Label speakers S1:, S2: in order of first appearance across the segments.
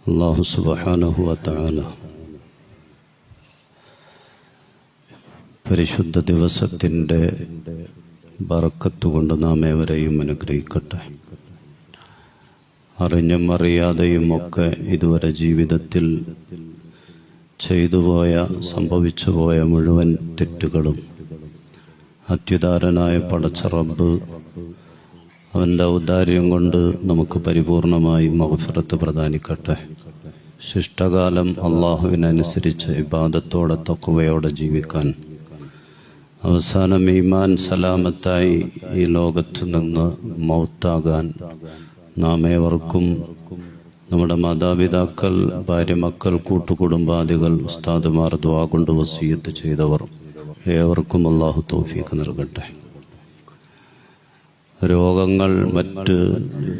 S1: അല്ലാഹു സുബ്ഹാനഹു വ തആല പരിശുദ്ധ ദിവസത്തിൻ്റെ ബറക്കത്ത് കൊണ്ട് നാം ഏവരെയും അനുഗ്രഹിക്കട്ടെ. അറിഞ്ഞും അറിയാതെയും ഒക്കെ ഇതുവരെ ജീവിതത്തിൽ ചെയ്തുപോയ സംഭവിച്ചുപോയ മുഴുവൻ തെറ്റുകളും അത്യുദാരനായ പടച്ച റബ്ബ് അവൻ്റെ ഔദാര്യം കൊണ്ട് നമുക്ക് പരിപൂർണമായി മഗ്ഫിറത്ത് പ്രദാനിക്കട്ടെ. ശിഷ്ടകാലം അള്ളാഹുവിനനുസരിച്ച് ഇബാദത്തോടെ തഖ്വയോടെ ജീവിക്കാൻ, അവസാനം ഈമാൻ സലാമത്തായി ഈ ലോകത്ത് നിന്ന് മൗത്താകാൻ നാം ഏവർക്കും, നമ്മുടെ മാതാപിതാക്കൾ, ഭാര്യമക്കൾ, കൂട്ടുകുടുംബാദികൾ, ഉസ്താദുമാർ, ദുആ കൊണ്ട് വസിയ്യത്ത് ചെയ്തവർ ഏവർക്കും അള്ളാഹു തൗഫീഖ് നൽകട്ടെ. രോഗങ്ങൾ, മറ്റ്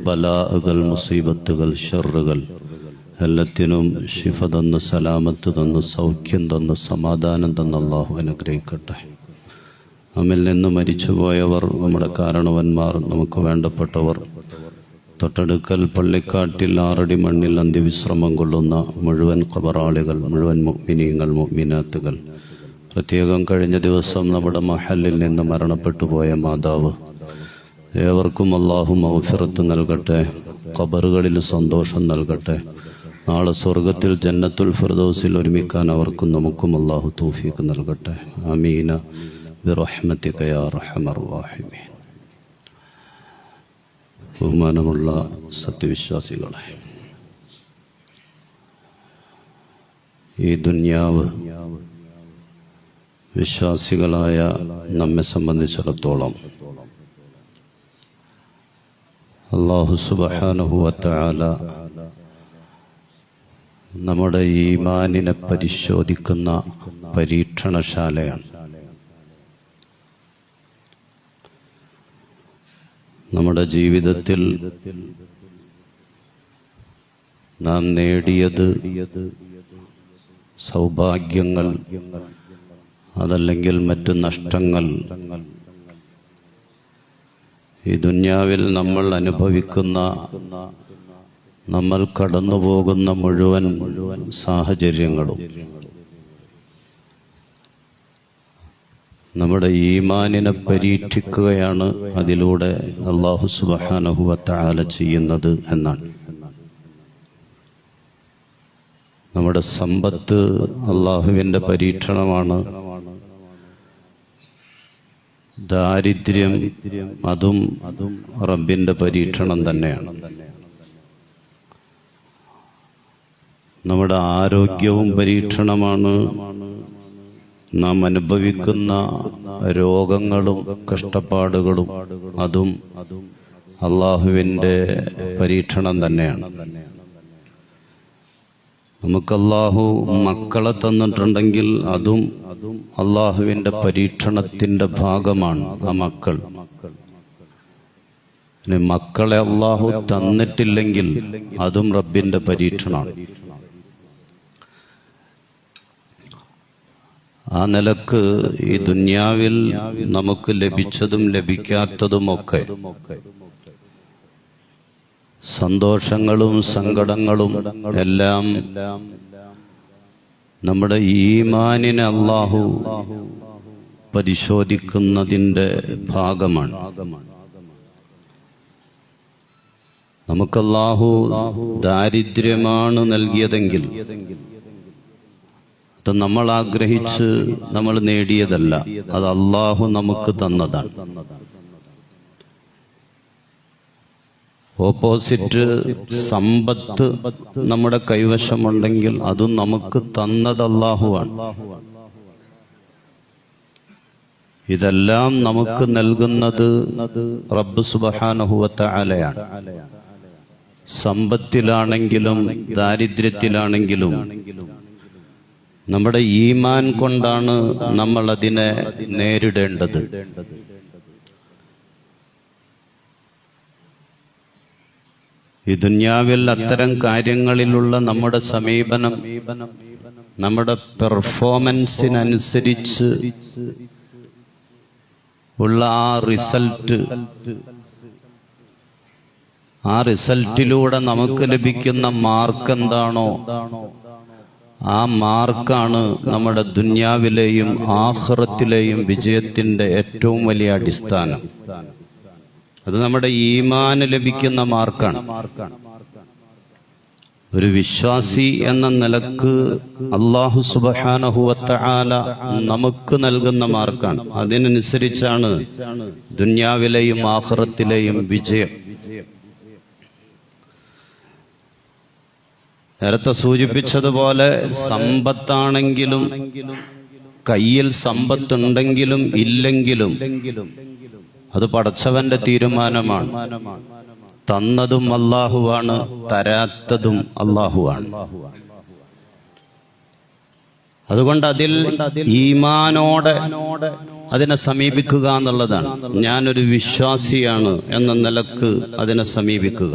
S1: ബലാഅകൾ, മുസീബത്തുകൾ, ഷർറുകൾ എല്ലാത്തിനും ശിഫ തന്ന്, സലാമത്ത് തന്ന്, സൗഖ്യം തന്ന്, സമാധാനം തന്ന് അള്ളാഹു അനുഗ്രഹിക്കട്ടെ. നമ്മിൽ നിന്ന് മരിച്ചുപോയവർ, നമ്മുടെ കാരണവന്മാർ, നമുക്ക് വേണ്ടപ്പെട്ടവർ, തൊട്ടടുക്കൽ പള്ളിക്കാട്ടിൽ 6 അടി മണ്ണിൽ അന്ത്യവിശ്രമം കൊള്ളുന്ന മുഴുവൻ ഖബറാളികൾ, മുഴുവൻ മുഅ്മിനീങ്ങൾ, മുഅ്മിനാത്തുകൾ, പ്രത്യേകം കഴിഞ്ഞ ദിവസം നമ്മുടെ മഹല്ലിൽ നിന്ന് മരണപ്പെട്ടു പോയ മാതാവ്, ഏവർക്കും അള്ളാഹു മഗ്ഫിറത്ത് നൽകട്ടെ. ഖബറുകളിൽ സന്തോഷം നൽകട്ടെ. നാളെ സ്വർഗത്തിൽ ജന്നത്തുൽ ഫിർദൗസിൽ ഒരുമിക്കാൻ അവർക്കും നമുക്കും അള്ളാഹു തൗഫീഖ് നൽകട്ടെ. ആമീന ബിറഹ്മതിക യാ അർഹമർ റഹീമീൻ. ബഹുമാനമുള്ള സത്യവിശ്വാസികളെ, ഈ ദുനിയാവ് വിശ്വാസികളായ നമ്മെ സംബന്ധിച്ചിടത്തോളം അല്ലാഹു സുബ്ഹാനഹു വ തആല നമ്മുടെ ഈമാനിനെ പരിശോധിക്കുന്ന പരീക്ഷണശാലയാണ്. നമ്മുടെ ജീവിതത്തിൽ നാം നേടിയത് സൗഭാഗ്യങ്ങൾ, അതല്ലെങ്കിൽ മറ്റു നഷ്ടങ്ങൾ, ഈ ദുനിയാവിൽ നമ്മൾ അനുഭവിക്കുന്ന, നമ്മൾ കടന്നുപോകുന്ന മുഴുവൻ സാഹചര്യങ്ങളും നമ്മുടെ ഈമാനിനെ പരീക്ഷിക്കുകയാണ് അതിലൂടെ അല്ലാഹു സുബ്ഹാനഹു വ തആല ചെയ്യുന്നത് എന്നാണ്. നമ്മുടെ സമ്പത്ത് അല്ലാഹുവിൻ്റെ പരീക്ഷണമാണ്. ദാരിദ്ര്യം അതും റബ്ബിൻ്റെ പരീക്ഷണം തന്നെയാണ്. നമ്മുടെ ആരോഗ്യവും പരീക്ഷണമാണ്. നാം അനുഭവിക്കുന്ന രോഗങ്ങളും കഷ്ടപ്പാടുകളും അതും അള്ളാഹുവിൻ്റെ പരീക്ഷണം തന്നെയാണ്. നമുക്ക് അള്ളാഹു മക്കളെ തന്നിട്ടുണ്ടെങ്കിൽ അതും അള്ളാഹുവിൻ്റെ പരീക്ഷണത്തിൻ്റെ ഭാഗമാണ്. ആ മക്കൾ, മക്കളെ അള്ളാഹു തന്നിട്ടില്ലെങ്കിൽ അതും റബ്ബിൻ്റെ പരീക്ഷണമാണ്. ആ നിലക്ക് ഈ ദുനിയാവിൽ നമുക്ക് ലഭിച്ചതും ലഭിക്കാത്തതുമൊക്കെ, സന്തോഷങ്ങളും സങ്കടങ്ങളും എല്ലാം നമ്മുടെ ഈമാനിനെ അല്ലാഹു പരിശോധിക്കുന്നതിൻ്റെ ഭാഗമാണ്. നമുക്ക് അല്ലാഹു ദാരിദ്ര്യമാണ് നൽകിയതെങ്കിൽ അത് നമ്മൾ ആഗ്രഹിച്ച് നമ്മൾ നേടിയതല്ല, അത് അല്ലാഹു നമുക്ക് തന്നതാണ്. ഓപ്പോസിറ്റ് സമ്പത്ത് നമ്മുടെ കൈവശമുണ്ടെങ്കിൽ അതും നമുക്ക് തന്നത് അല്ലാഹുവാണ്. ഇതെല്ലാം നമുക്ക് നൽകുന്നത് റബ്ബ് സുബ്ഹാനഹു വ തആലയാണ്. സമ്പത്തിലാണെങ്കിലും ദാരിദ്ര്യത്തിലാണെങ്കിലും നമ്മുടെ ഈമാൻ കൊണ്ടാണ് നമ്മൾ അതിനെ നേരിടേണ്ടത്. ഈ ദുനിയാവിൽ അത്തരം കാര്യങ്ങളിലുള്ള നമ്മുടെ സമീപനം നമ്മുടെ പെർഫോമൻസിനനുസരിച്ച് ഉള്ള ആ റിസൾട്ട് ആ റിസൾട്ടിലൂടെ നമുക്ക് ലഭിക്കുന്ന മാർക്ക് എന്താണോ ആ മാർക്കാണ് നമ്മുടെ ദുനിയാവിലെയും ആഖിറത്തിലെയും വിജയത്തിന്റെ ഏറ്റവും വലിയ അടിസ്ഥാനം. അത് നമ്മുടെ ഈമാന് ലഭിക്കുന്ന മാർക്കാണ്. ഒരു വിശ്വാസി എന്ന നിലക്ക് അല്ലാഹു സുബ്ഹാനഹു വ തആല നമുക്ക് നൽകുന്ന മാർക്കാണ്. അതിനനുസരിച്ചാണ് ദുനിയാവിലെയും ആഖിറത്തിലെയും വിജയം. നേരത്തെ സൂചിപ്പിച്ചതുപോലെ സമ്പത്താണെങ്കിലും കയ്യിൽ സമ്പത്തുണ്ടെങ്കിലും ഇല്ലെങ്കിലും അത് പടച്ചവന്റെ തീരുമാനമാണ്. തന്നതും അല്ലാഹുവാണ്, തരാത്തതും അല്ലാഹുവാണ്. അതുകൊണ്ട് അതിൽ ഈമാനോടെ അതിനെ സമീപിക്കുക എന്നുള്ളതാണ്. ഞാനൊരു വിശ്വാസിയാണ് എന്ന നിലക്ക് അതിനെ സമീപിക്കുക.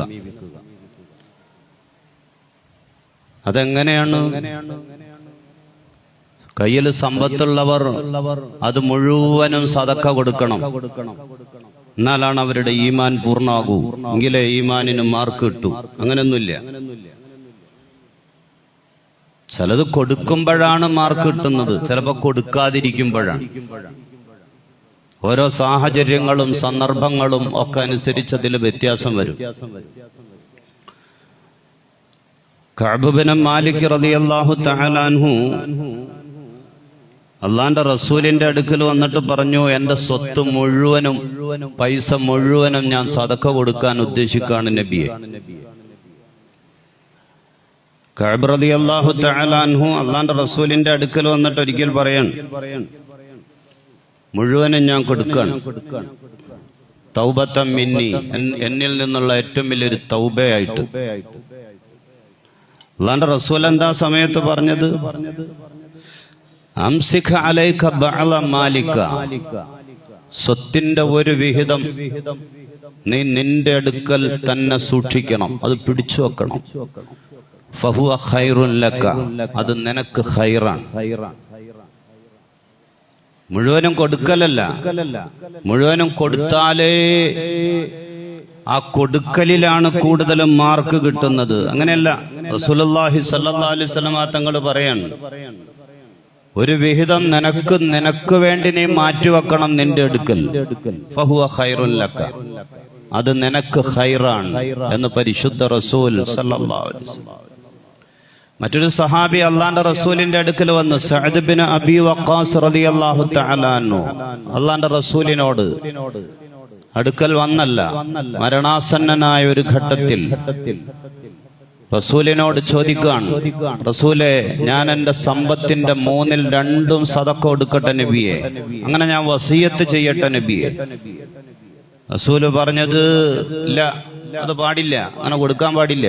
S1: അതെങ്ങനെയാണ്? കയ്യിൽ സമ്പത്തുള്ളവർ അത് മുഴുവനും സദക്ക കൊടുക്കണം, എന്നാലാണ് അവരുടെ ഈമാൻ പൂർണ്ണമാകൂ. എങ്കിലേ ഈമാനിന് മാർക്ക് കിട്ടും. അങ്ങനെയൊന്നുമില്ല. ചിലത് കൊടുക്കുമ്പോഴാണ് മാർക്ക് കിട്ടുന്നത്, ചിലപ്പോൾ കൊടുക്കാതിരിക്കുമ്പോഴാണ്. ഓരോ സാഹചര്യങ്ങളും സന്ദർഭങ്ങളും ഒക്കെ അനുസരിച്ച് അതിൽ വ്യത്യാസം വരും. കഅബ് ഇബ്നു മാലിക് റളിയല്ലാഹു തആല അൻഹു അള്ളാന്റെ റസൂലിന്റെ അടുക്കൽ വന്നിട്ട് പറഞ്ഞു, എന്റെ സ്വത്ത് മുഴുവനും പൈസ മുഴുവനും ഞാൻ സദക്ക കൊടുക്കാൻ ഉദ്ദേശിക്കാണ് നബിയെ. കഅബ് റളിയല്ലാഹു തആല അൻഹു അള്ളാന്റെ റസൂലിന്റെ അടുക്കൽ വന്നിട്ട് ഒരിക്കൽ പറയാൻ, മുഴുവനും ഞാൻ കൊടുക്കാൻ. തൗബത്തൻ മിന്നി, എന്നിൽ നിന്നുള്ള ഏറ്റവും വലിയൊരു തൗബയായിട്ട്. അള്ളാന്റെ റസൂൽ എന്താ സമയത്ത് പറഞ്ഞത്? അംസിഖ അലൈക ബഅല മാലിക, സ്വത്തിന്റെ ഒരു വിഹിതം നീ നിന്റെ അടുക്കൽ തന്നെ സൂക്ഷിക്കണം, അത് പിടിച്ചു വെക്കണം. ഫഹുവ ഖൈറുൻ ലക, അത് നിനക്ക് ഖൈറാണ്. മുഴുവനും കൊടുക്കലല്ല, മുഴുവനും കൊടുത്താലേ ആ കൊടുക്കലിലാണ് കൂടുതലും മാർക്ക് കിട്ടുന്നത്. അങ്ങനെയല്ല. റസൂലുള്ളാഹി സ്വല്ലല്ലാഹു അലൈഹി വസല്ലം തങ്ങൾ പറയാണ്, ഒരു വിഹിതം നിനക്ക് വേണ്ടി നീ മാറ്റിവെക്കണം നിന്റെ അടുക്കൽ. ഫഹുവ ഖൈറുൻ ലക, അത് നിനക്ക് ഖൈറാണ് എന്ന് പരിശുദ്ധ റസൂൽ സല്ലല്ലാഹു അലൈഹി വസല്ലം. മറ്റൊരു സഹാബി അള്ളാന്റെ റസൂലിന്റെ അടുക്കൽ വന്ന്, സഅദ് ബിൻ അബി വഖാസ് റളിയല്ലാഹു തആല അൻഹു അള്ളാന്റെ റസൂലിനോട് അടുക്കൽ വന്നല്ല, മരണാസന്നനായ ഒരു ഘട്ടത്തിൽ റസൂലിനോട് ചോദിക്കുകയാണ്, റസൂലെ, ഞാൻ എന്റെ സമ്പത്തിന്റെ 2/3 സദഖ കൊടുക്കട്ടെ നബിയെ, അങ്ങനെ ഞാൻ വസിയത്ത് ചെയ്യട്ടെ നബിയെ. റസൂല് പറഞ്ഞത്, ഇല്ല, അത് പാടില്ല, അങ്ങനെ കൊടുക്കാൻ പാടില്ല.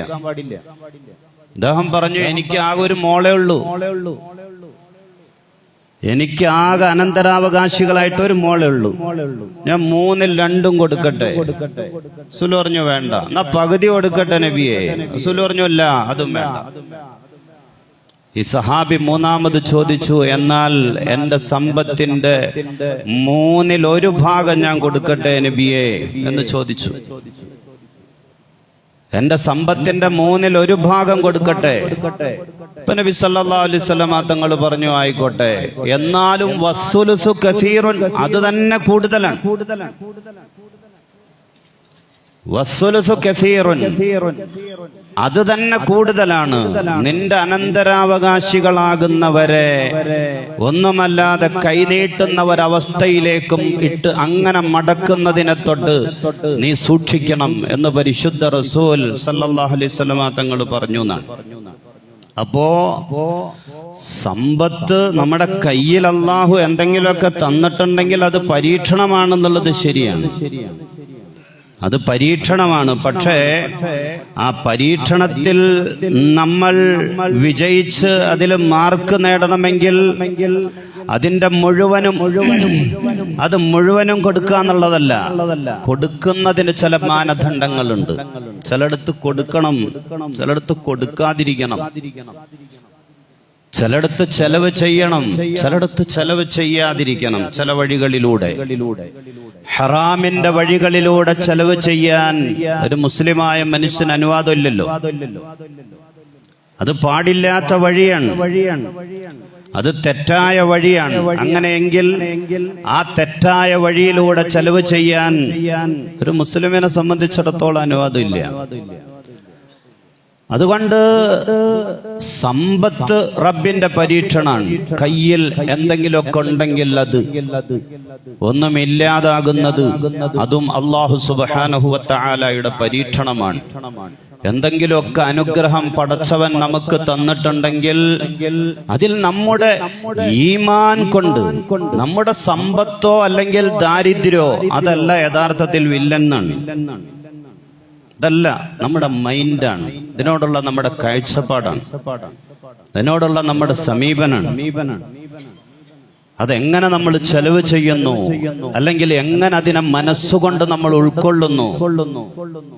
S1: അദ്ദേഹം പറഞ്ഞു, എനിക്ക് ആകെ ഒരു മോളേ ഉള്ളൂ, എനിക്ക് ആകെ അനന്തരാവകാശികളായിട്ട് ഒരു മോളേ ഉള്ളൂ, ഞാൻ 3/2 കൊടുക്കട്ടെ. റസൂൽ പറഞ്ഞു, വേണ്ട, എന്നാ പകുതി കൊടുക്കട്ടെ നബിയെ. റസൂൽ പറഞ്ഞു, അല്ല, അതും വേണ്ട. ഈ സഹാബി മൂന്നാമത് ചോദിച്ചു, എന്നാൽ എന്റെ സമ്പത്തിന്റെ 1/3 ഞാൻ കൊടുക്കട്ടെ നബിയെ എന്ന് ചോദിച്ചു. എന്റെ സമ്പത്തിന്റെ 1/3 കൊടുക്കട്ടെ. ഇപ്പൊ നബി സല്ലല്ലാഹു അലൈഹി വസല്ലം തങ്ങൾ പറഞ്ഞു, ആയിക്കോട്ടെ, എന്നാലും വസ്സുലുസു കസീറുൻ, അത് തന്നെ കൂടുതലാണ്. വസ്സുലുസു കസീറുൻ, അത് തന്നെ കൂടുതലാണ്. നിന്റെ അനന്തരാവകാശികളാകുന്നവരെ ഒന്നുമല്ലാതെ കൈനീട്ടുന്ന ഒരവസ്ഥയിലേക്കും ഇട്ട് അങ്ങനെ മടക്കുന്നതിനെ തൊട്ട് നീ സൂക്ഷിക്കണം എന്ന് പരിശുദ്ധ റസൂൽ സല്ലല്ലാഹു അലൈഹി വസല്ലം തങ്ങൾ പറഞ്ഞു എന്നാണ്. അപ്പോ സമ്പത്ത് നമ്മുടെ കയ്യിൽ അല്ലാഹു എന്തെങ്കിലുമൊക്കെ തന്നിട്ടുണ്ടെങ്കിൽ അത് പരീക്ഷണമാണെന്നുള്ളത് ശരിയാണ്, അത് പരീക്ഷണമാണ്. പക്ഷേ ആ പരീക്ഷണത്തിൽ നമ്മൾ വിജയിച്ച് അതിൽ മാർക്ക് നേടണമെങ്കിൽ അതിന്റെ അത് മുഴുവനും കൊടുക്കുക എന്നുള്ളതല്ല. കൊടുക്കുന്നതിന് ചില മാനദണ്ഡങ്ങളുണ്ട്. ചിലയിടത്ത് കൊടുക്കണം, ചിലയിടത്ത് കൊടുക്കാതിരിക്കണം. ചിലടത്ത് ചെലവ് ചെയ്യണം, ചിലടത്ത് ചെലവ് ചെയ്യാതിരിക്കണം. ചില വഴികളിലൂടെ, ഹറാമിന്റെ വഴികളിലൂടെ ചെലവ് ചെയ്യാൻ ഒരു മുസ്ലിമായ മനുഷ്യന് അനുവാദമില്ലല്ലോ. അത് പാടില്ലാത്ത വഴിയാണ്, അത് തെറ്റായ വഴിയാണ്. അങ്ങനെയെങ്കിൽ ആ തെറ്റായ വഴിയിലൂടെ ചെലവ് ചെയ്യാൻ ഒരു മുസ്ലിമിനെ സംബന്ധിച്ചിടത്തോളം അനുവാദമില്ല. അതുകൊണ്ട് സമ്പത്ത് റബ്ബിന്റെ പരീക്ഷണാണ്. കയ്യിൽ എന്തെങ്കിലുമൊക്കെ ഉണ്ടെങ്കിൽ അത് ഒന്നുമില്ലാതാകുന്നത് അതും അല്ലാഹു സുബ്ഹാനഹു വ തആലയുടെ പരീക്ഷണമാണ്. എന്തെങ്കിലുമൊക്കെ അനുഗ്രഹം പടച്ചവൻ നമുക്ക് തന്നിട്ടുണ്ടെങ്കിൽ അതിൽ നമ്മുടെ ഈമാൻ കൊണ്ട്, നമ്മുടെ സമ്പത്തോ അല്ലെങ്കിൽ ദാരിദ്ര്യമോ അതല്ല യഥാർത്ഥത്തിൽ വില്ലെന്നാണ്. അതല്ല, നമ്മുടെ മൈൻഡാണ്, ഇതിനോടുള്ള നമ്മുടെ കാഴ്ചപ്പാടാണ്, ഇതിനോടുള്ള നമ്മുടെ സമീപനാണ്. അതെങ്ങനെ നമ്മൾ ചെലവ് ചെയ്യുന്നു, അല്ലെങ്കിൽ എങ്ങനെ അതിനെ മനസ്സുകൊണ്ട് നമ്മൾ ഉൾക്കൊള്ളുന്നു,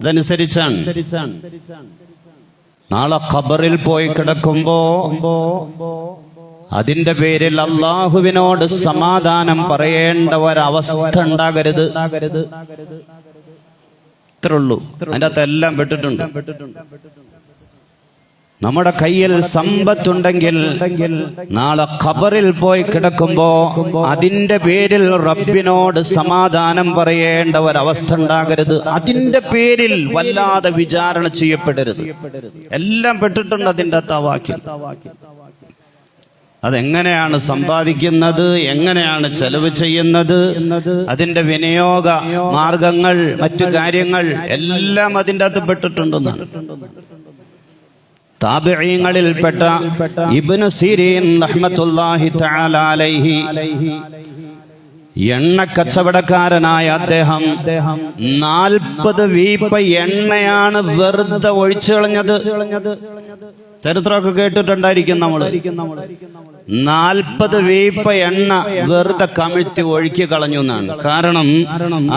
S1: ഇതനുസരിച്ചാണ്. നാളെ ഖബറിൽ പോയി കിടക്കുമ്പോ അതിന്റെ പേരിൽ അള്ളാഹുവിനോട് സമാധാനം പറയേണ്ട ഒരവസ്ഥ ഉണ്ടാകരുത്. ഉള്ളൂ, അതിൻ്റെ അകത്തെല്ലാം പെട്ടിട്ടുണ്ട്. നമ്മുടെ കയ്യിൽ സമ്പത്തുണ്ടെങ്കിൽ നാളെ ഖബറിൽ പോയി കിടക്കുമ്പോ അതിന്റെ പേരിൽ റബ്ബിനോട് സമാധാനം പറയേണ്ട ഒരവസ്ഥ ഉണ്ടാകരുത്. അതിന്റെ പേരിൽ വല്ലാതെ വിചാരണ ചെയ്യപ്പെടരുത്. എല്ലാം പെട്ടിട്ടുണ്ട് അതിൻ്റെ അകത്ത് ആ വാക്യം. അതെങ്ങനെയാണ് സമ്പാദിക്കുന്നത്, എങ്ങനെയാണ് ചെലവ് ചെയ്യുന്നത്, അതിന്റെ വിനിയോഗ മാർഗങ്ങൾ, മറ്റു കാര്യങ്ങൾ എല്ലാം അതിൻ്റെ അകത്ത് പെട്ടിട്ടുണ്ടെന്നാണ്. താബിഈങ്ങളിൽപ്പെട്ട ഇബ്നു സിരീൻ റഹ്മത്തുള്ളാഹി തആല അലൈഹി, എണ്ണ കച്ചവടക്കാരനായ അദ്ദേഹം 40 വീപ്പ എണ്ണയാണ് വെറുതെ ഒഴിച്ചു കളഞ്ഞത്. ചരിത്രമൊക്കെ കേട്ടിട്ടുണ്ടായിരിക്കും നമ്മള്. 40 വീപ്പ എണ്ണ വെറുതെ കമിഴ്ത്തി ഒഴുക്കി കളഞ്ഞു എന്നാണ്. കാരണം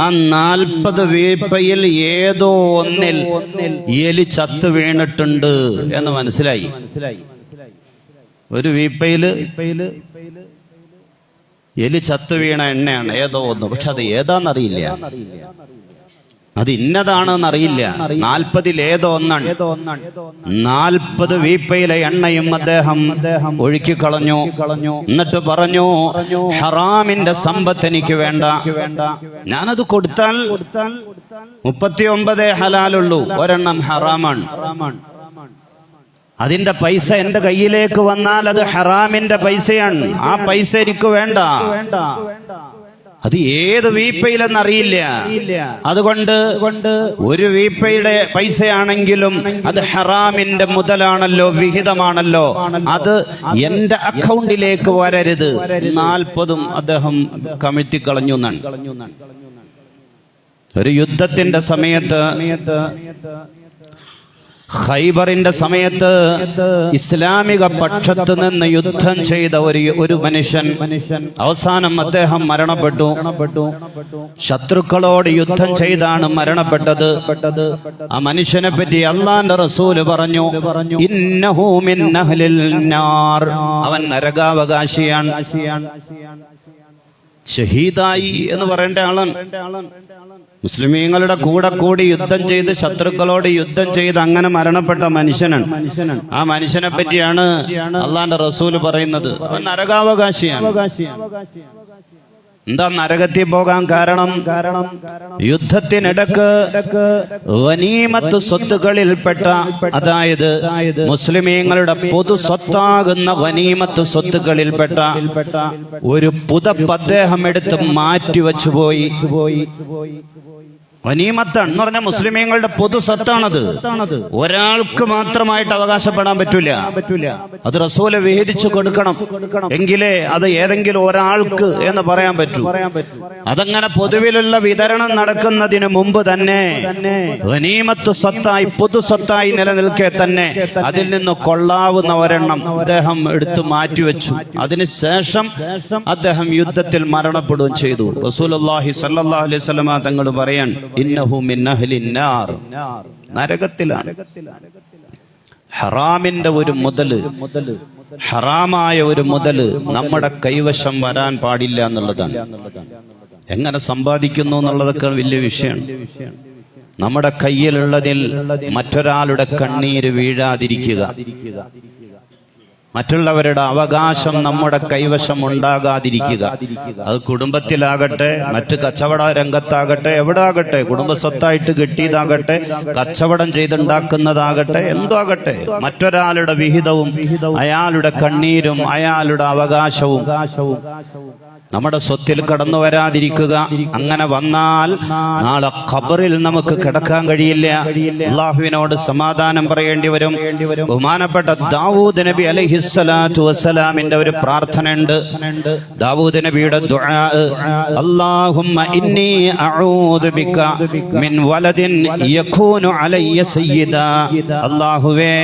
S1: ആ 40 വീപ്പയിൽ ഏതോ ഒന്നിൽ എലി ചത്തു വീണിട്ടുണ്ട് എന്ന് മനസ്സിലായി. ഒരു വീപ്പയില് എലി ചത്തു വീണ എണ്ണയാണ് ഏതോ ഒന്ന്, പക്ഷെ അത് ഏതാന്നറിയില്ല, അത് ഇന്നതാണെന്നറിയില്ല. 40 ഏതോ ഒന്നാണ്. 40 വീപ്പയിലെ എണ്ണയും അദ്ദേഹം ഒഴുക്കി കളഞ്ഞു. എന്നിട്ട് പറഞ്ഞു, ഹറാമിന്റെ സമ്പത്ത് എനിക്ക് വേണ്ട, ഞാനത് കൊടുത്താൽ 39 ഹലാലുള്ളൂ, ഒരെണ്ണം ഹറാമാണ്. അതിന്റെ പൈസ എന്റെ കയ്യിലേക്ക് വന്നാൽ അത് ഹറാമിന്റെ പൈസയാണ്, ആ പൈസ എനിക്ക് വേണ്ട. അത് ഏത് വീപ്പയിലെന്നറിയില്ല. അതുകൊണ്ട് ഒരു വീപ്പയുടെ പൈസയാണെങ്കിലും അത് ഹറാമിന്റെ മുതലാണല്ലോ, വിഹിതമാണല്ലോ, അത് എന്റെ അക്കൗണ്ടിലേക്ക് വരരുത്. 40 അദ്ദേഹം കമിഴ്ത്തിക്കളഞ്ഞു എന്നാണ്. ഒരു യുദ്ധത്തിന്റെ സമയത്ത്, ഖൈബറിന്റെ സമയത്ത് ഇസ്ലാമിക പക്ഷത്ത് നിന്ന് യുദ്ധം ചെയ്ത ഒരു മനുഷ്യൻ, അവസാനം അദ്ദേഹം മരണപ്പെട്ടു. ശത്രുക്കളോട് യുദ്ധം ചെയ്താണ് മരണപ്പെട്ടത്. ആ മനുഷ്യനെ പറ്റി അല്ലാഹുവിന്റെ റസൂല് പറഞ്ഞു, ഇന്നഹു മിൻ അഹ്ലിൽ നാർ, അവൻ നരകാവകാശിയാണ്. ഷഹീദായി എന്ന് പറയേണ്ട ആളാണ്. മുസ്ലിമീങ്ങളുടെ കൂടെ കൂടി യുദ്ധം ചെയ്ത് ശത്രുക്കളോട് യുദ്ധം ചെയ്ത് അങ്ങനെ മരണപ്പെട്ട മനുഷ്യനാണ്. ആ മനുഷ്യനെ പറ്റിയാണ് അള്ളാന്റെ റസൂല് പറയുന്നത്, അവൻ നരകാവകാശിയാണ്. എന്താ നരകത്തിൽ പോകാൻ കാരണം? യുദ്ധത്തിനിടക്ക് ഗനീമത്ത് സ്വത്തുകളിൽപ്പെട്ട, അതായത് മുസ്ലിമീങ്ങളുടെ പൊതു സ്വത്താകുന്ന ഗനീമത്ത് സ്വത്തുകളിൽപ്പെട്ട ഒരു പുതപ്പ് അദ്ദേഹം എടുത്ത് മാറ്റിവെച്ചു പോയി. ഗനീമത്താണ് എന്ന് പറഞ്ഞാൽ മുസ്ലിമീങ്ങളുടെ പൊതു സ്വത്താണത്. ഒരാൾക്ക് മാത്രമായിട്ട് അവകാശപ്പെടാൻ പറ്റൂല. അത് റസൂല് വിഹിതിച്ചു കൊടുക്കണം, എങ്കിലേ അത് ഏതെങ്കിലും ഒരാൾക്ക് എന്ന് പറയാൻ പറ്റൂ. അതങ്ങനെ പൊതുവിലുള്ള വിതരണം നടക്കുന്നതിന് മുമ്പ് തന്നെ ഗനീമത്ത് സ്വത്തായി, പൊതു സ്വത്തായി നിലനിൽക്കെ തന്നെ അതിൽ നിന്ന് കൊള്ളാവുന്ന ഒരെണ്ണം അദ്ദേഹം എടുത്തു മാറ്റിവെച്ചു. അതിനുശേഷം അദ്ദേഹം യുദ്ധത്തിൽ മരണപ്പെടുകയും ചെയ്തു. റസൂലുള്ളാഹി സ്വല്ലല്ലാഹു അലൈഹി വസല്ലം തങ്ങൾ പറയാൻ, ഇന്നഹു മിൻ അഹ്ലിൻ നാർ, നരകത്തിലാണ്. ഹറാമിന്റെ ഒരു മുതല്, ഹറാമായ ഒരു മുതല് നമ്മുടെ കൈവശം വരാൻ പാടില്ല എന്നുള്ളതാണ്. എങ്ങനെ സമ്പാദിക്കുന്നു എന്നുള്ളതൊക്കെ വലിയ വിഷയമാണ്. നമ്മുടെ കയ്യിലുള്ളതിൽ മറ്റൊരാളുടെ കണ്ണീര് വീഴാതിരിക്കുക, മറ്റുള്ളവരുടെ അവകാശം നമ്മുടെ കൈവശം ഉണ്ടാകാതിരിക്കുക. അത് കുടുംബത്തിലാകട്ടെ, മറ്റ് കച്ചവട രംഗത്താകട്ടെ, എവിടെ ആകട്ടെ, കുടുംബ സ്വത്തായിട്ട് കിട്ടിയതാകട്ടെ, കച്ചവടം ചെയ്തുണ്ടാക്കുന്നതാകട്ടെ, എന്താകട്ടെ, മറ്റൊരാളുടെ വിഹിതവും അയാളുടെ കണ്ണീരും അയാളുടെ അവകാശവും നമ്മുടെ സ്വത്തിൽ കടന്നു വരാതിരിക്കുക. അങ്ങനെ വന്നാൽ നാളെ ഖബറിൽ നമുക്ക് കിടക്കാൻ കഴിയില്ല, അള്ളാഹുവിനോട് സമാധാനം പറയേണ്ടി വരും. ബഹുമാനപ്പെട്ട ദാവൂദ് നബി അലൈഹിസ്സലാത്തു വസ്സലാമിന്റെ ഒരു പ്രാർത്ഥനയുണ്ട്. ദാവൂദ് നബിയുടെ ദുആ, അല്ലാഹുമ്മ ഇന്നി അഊദു ബിക മിൻ വലദിൻ യകൂനു അലയ്യ സയ്യിദാ. അല്ലാഹുവേ,